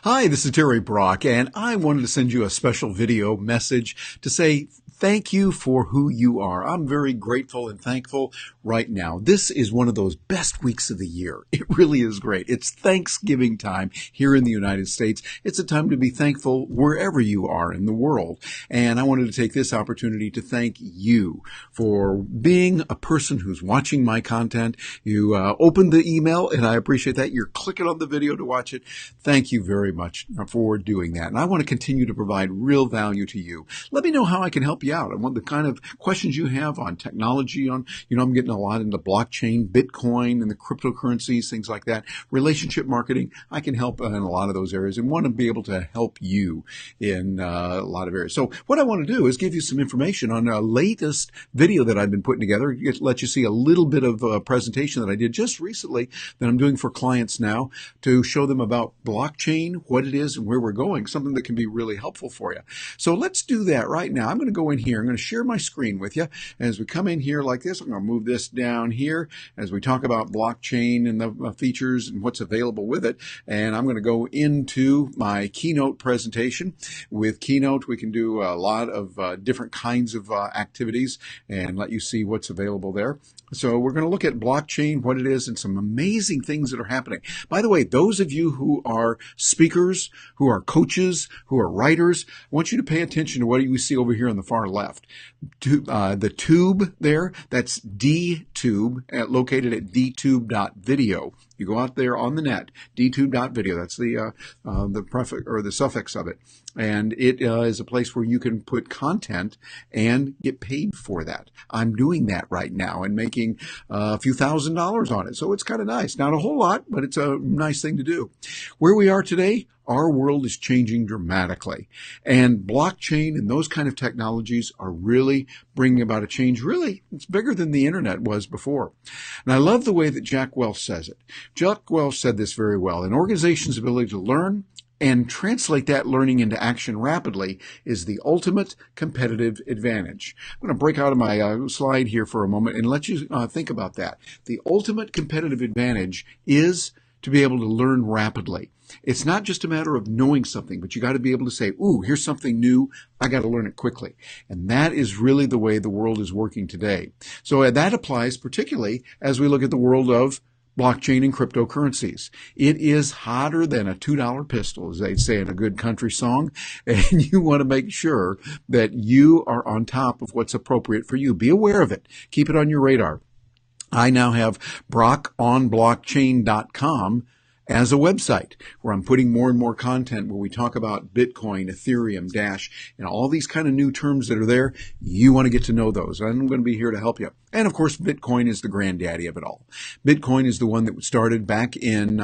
Hi, this is Terry Brock, and I wanted to send you a special video message to say thank you for who you are. I'm very grateful and thankful right now. This is one of those best weeks of the year. It really is great. It's Thanksgiving time here in the United States. It's a time to be thankful wherever you are in the world. And I wanted to take this opportunity to thank you for being a person who's watching my content. You opened the email, and I appreciate that. You're clicking on the video to watch it. Thank you very much for doing that. And I want to continue to provide real value to you. Let me know how I can help you out. I want the kind of questions you have on technology, I'm getting a lot into blockchain, Bitcoin, and the cryptocurrencies, things like that. Relationship marketing, I can help in a lot of those areas and want to be able to help you in a lot of areas. So what I want to do is give you some information on a latest video that I've been putting together, let you see a little bit of a presentation that I did just recently that I'm doing for clients now to show them about blockchain, what it is, and where we're going, something that can be really helpful for you. So let's do that right now. I'm going to go in here. I'm going to share my screen with you. As we come in here like this, I'm going to move this down here as we talk about blockchain and the features and what's available with it. And I'm going to go into my Keynote presentation. With Keynote, we can do a lot of different kinds of activities and let you see what's available there. So we're going to look at blockchain, what it is, and some amazing things that are happening. By the way, those of you who are speakers, who are coaches, who are writers, I want you to pay attention to what you see over here on the far left. The tube there, that's DTube, located at dtube.video. You go out there on the net, dtube.video. That's the prefix or the suffix of it. And it is a place where you can put content and get paid for that. I'm doing that right now and making a few $1,000s on it. So it's kind of nice. Not a whole lot, but it's a nice thing to do. Where we are today, our world is changing dramatically. And blockchain and those kind of technologies are really bringing about a change. Really, it's bigger than the internet was before. And I love the way that Jack Welch says it. Jack Welch said this very well. An organization's ability to learn and translate that learning into action rapidly is the ultimate competitive advantage. I'm going to break out of my slide here for a moment and let you think about that. The ultimate competitive advantage is to be able to learn rapidly. It's not just a matter of knowing something, but you got to be able to say, ooh, here's something new. I got to learn it quickly. And that is really the way the world is working today. So that applies particularly as we look at the world of blockchain and cryptocurrencies. It is hotter than a $2 pistol, as they say in a good country song, and you want to make sure that you are on top of what's appropriate for you. Be aware of it. Keep it on your radar. I now have brockonblockchain.com as a website where I'm putting more and more content where we talk about Bitcoin, Ethereum, Dash, and all these kind of new terms that are there. You want to get to know those. I'm going to be here to help you. And of course, Bitcoin is the granddaddy of it all. Bitcoin is the one that started back in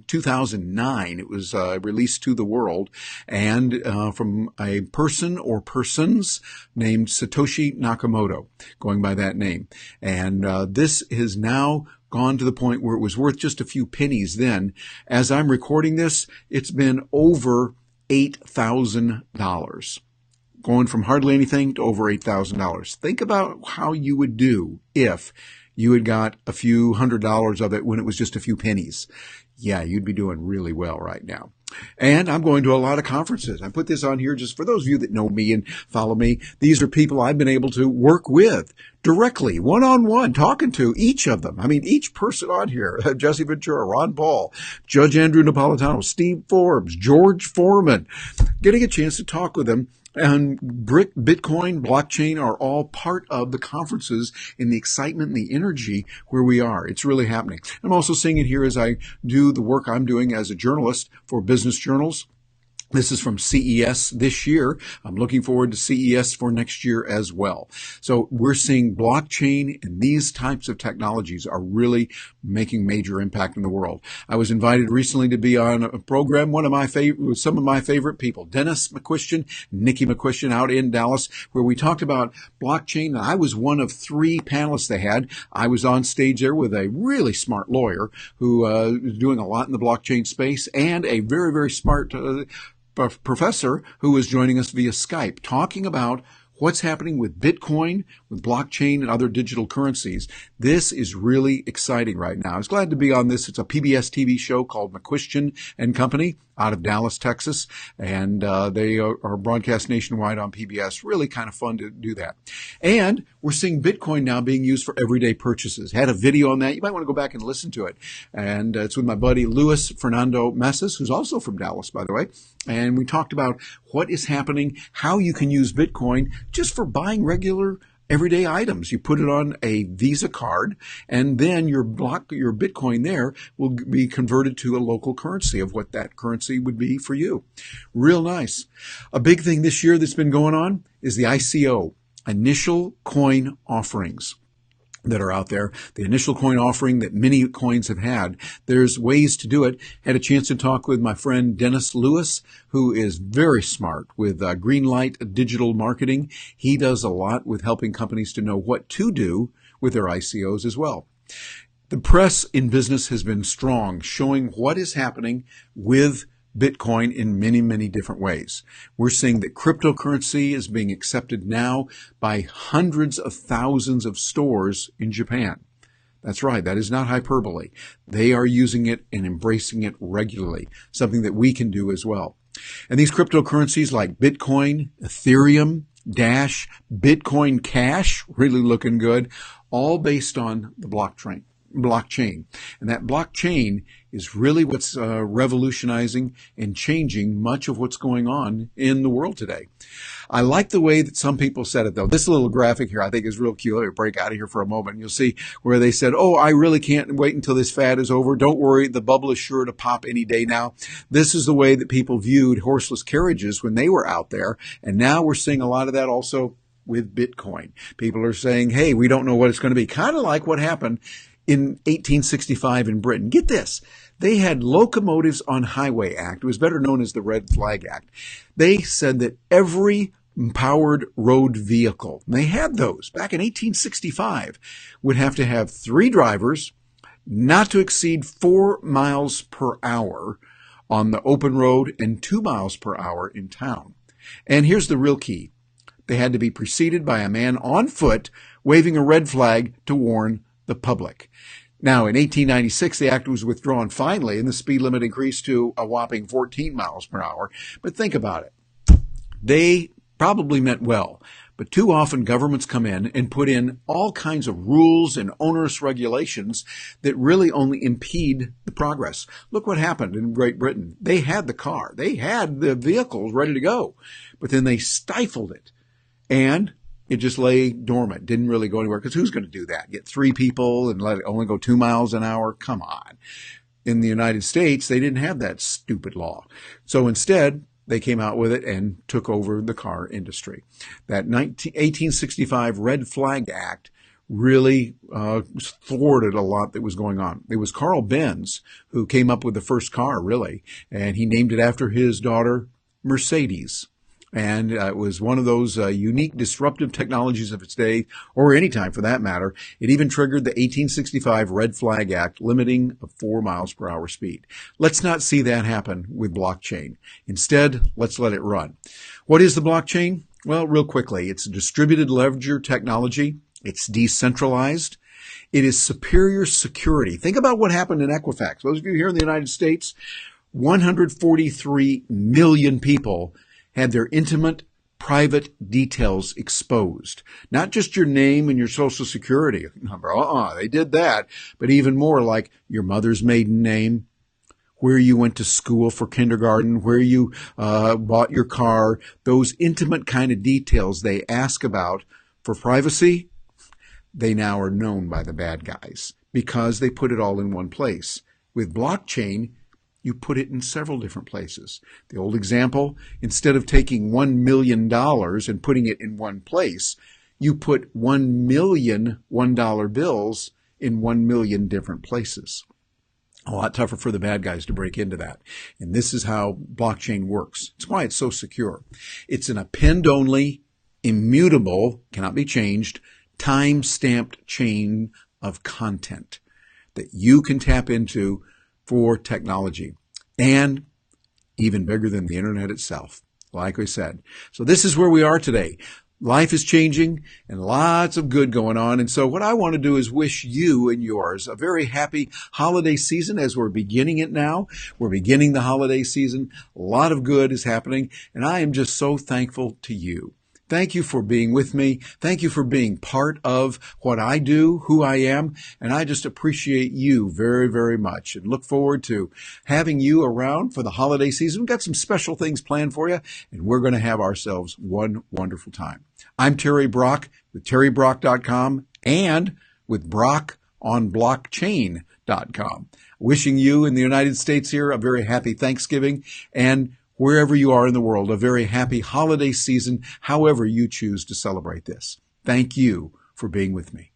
2009. It was released to the world and from a person or persons named Satoshi Nakamoto, going by that name. And this is now gone to the point where it was worth just a few pennies then. As I'm recording this, it's been over $8,000. Going from hardly anything to over $8,000. Think about how you would do if you had got a few $100s of it when it was just a few pennies. Yeah, you'd be doing really well right now. And I'm going to a lot of conferences. I put this on here just for those of you that know me and follow me. These are people I've been able to work with directly, one-on-one, talking to each of them. I mean, each person on here, Jesse Ventura, Ron Paul, Judge Andrew Napolitano, Steve Forbes, George Foreman, getting a chance to talk with them. And Bitcoin, blockchain are all part of the conferences and the excitement and the energy where we are. It's really happening. I'm also seeing it here as I do the work I'm doing as a journalist for business journals. This is from CES this year. I'm looking forward to CES for next year as well. So we're seeing blockchain and these types of technologies are really making major impact in the world. I was invited recently to be on a program, with some of my favorite people, Dennis McQuistion, Nikki McQuistion out in Dallas, where we talked about blockchain. I was one of 3 panelists they had. I was on stage there with a really smart lawyer who is doing a lot in the blockchain space and a very, very smart professor who was joining us via Skype, talking about what's happening with Bitcoin, with blockchain, and other digital currencies. This is really exciting right now. I was glad to be on this. It's a PBS TV show called McQuestion and Company out of Dallas, Texas, and they are broadcast nationwide on PBS. Really kind of fun to do that. And we're seeing Bitcoin now being used for everyday purchases. Had a video on that. You might want to go back and listen to it. And it's with my buddy Luis Fernando Messes, who's also from Dallas, by the way. And we talked about what is happening, how you can use Bitcoin just for buying regular everyday items. You put it on a Visa card, and then your Bitcoin there will be converted to a local currency of what that currency would be for you. Real nice. A big thing this year that's been going on is the ICO, initial coin offerings that are out there, the initial coin offering that many coins have had. There's ways to do it. Had a chance to talk with my friend Dennis Lewis, who is very smart with Greenlight Digital Marketing. He does a lot with helping companies to know what to do with their ICOs as well. The press in business has been strong, showing what is happening with Bitcoin in many, many different ways. We're seeing that cryptocurrency is being accepted now by hundreds of thousands of stores in Japan. That's right. That is not hyperbole. They are using it and embracing it regularly, something that we can do as well. And these cryptocurrencies like Bitcoin, Ethereum, Dash, Bitcoin Cash, really looking good, all based on the blockchain. And that blockchain is really what's revolutionizing and changing much of what's going on in the world today. I like the way that some people said it, though. This little graphic here I think is real cute. Let me break out of here for a moment. You'll see where they said, oh, I really can't wait until this fad is over. Don't worry, the bubble is sure to pop any day now. This is the way that people viewed horseless carriages when they were out there. And now we're seeing a lot of that also with Bitcoin. People are saying, hey, we don't know what it's going to be. Kind of like what happened in 1865 in Britain. Get this. They had Locomotives on Highway Act. It was better known as the Red Flag Act. They said that every powered road vehicle, and they had those back in 1865, would have to have 3 drivers, not to exceed 4 miles per hour on the open road and 2 miles per hour in town. And here's the real key. They had to be preceded by a man on foot waving a red flag to warn the public. Now, in 1896, the act was withdrawn finally, and the speed limit increased to a whopping 14 miles per hour. But think about it. They probably meant well, but too often governments come in and put in all kinds of rules and onerous regulations that really only impede the progress. Look what happened in Great Britain. They had the car. They had the vehicles ready to go, but then they stifled it. And it just lay dormant, didn't really go anywhere, because who's going to do that? Get 3 people and let it only go 2 miles an hour? Come on. In the United States, they didn't have that stupid law. So instead, they came out with it and took over the car industry. That 1865 Red Flag Act really thwarted a lot that was going on. It was Carl Benz who came up with the first car, really, and he named it after his daughter, Mercedes. And it was one of those unique disruptive technologies of its day, or any time for that matter. It even triggered the 1865 Red Flag Act, limiting a 4 miles per hour speed. Let's not see that happen with blockchain. Instead, let's let it run. What is the blockchain? Well, real quickly, it's a distributed ledger technology. It's decentralized. It is superior security. Think about what happened in Equifax. Those of you here in the United States, 143 million people had their intimate, private details exposed. Not just your name and your social security number. They did that. But even more, like your mother's maiden name, where you went to school for kindergarten, where you bought your car, those intimate kind of details they ask about for privacy, they now are known by the bad guys because they put it all in one place. With blockchain, you put it in several different places. The old example, instead of taking $1 million and putting it in one place, you put 1 million $1 bills in 1 million different places. A lot tougher for the bad guys to break into that. And this is how blockchain works. It's why it's so secure. It's an append-only, immutable, cannot be changed, time-stamped chain of content that you can tap into for technology, and even bigger than the internet itself, like we said. So this is where we are today. Life is changing and lots of good going on. And so what I want to do is wish you and yours a very happy holiday season as we're beginning it now. We're beginning the holiday season. A lot of good is happening. And I am just so thankful to you. Thank you for being with me. Thank you for being part of what I do, who I am. And I just appreciate you very, very much and look forward to having you around for the holiday season. We've got some special things planned for you, and we're going to have ourselves one wonderful time. I'm Terry Brock with terrybrock.com and with brockonblockchain.com. Wishing you in the United States here a very happy Thanksgiving, and wherever you are in the world, a very happy holiday season, however you choose to celebrate this. Thank you for being with me.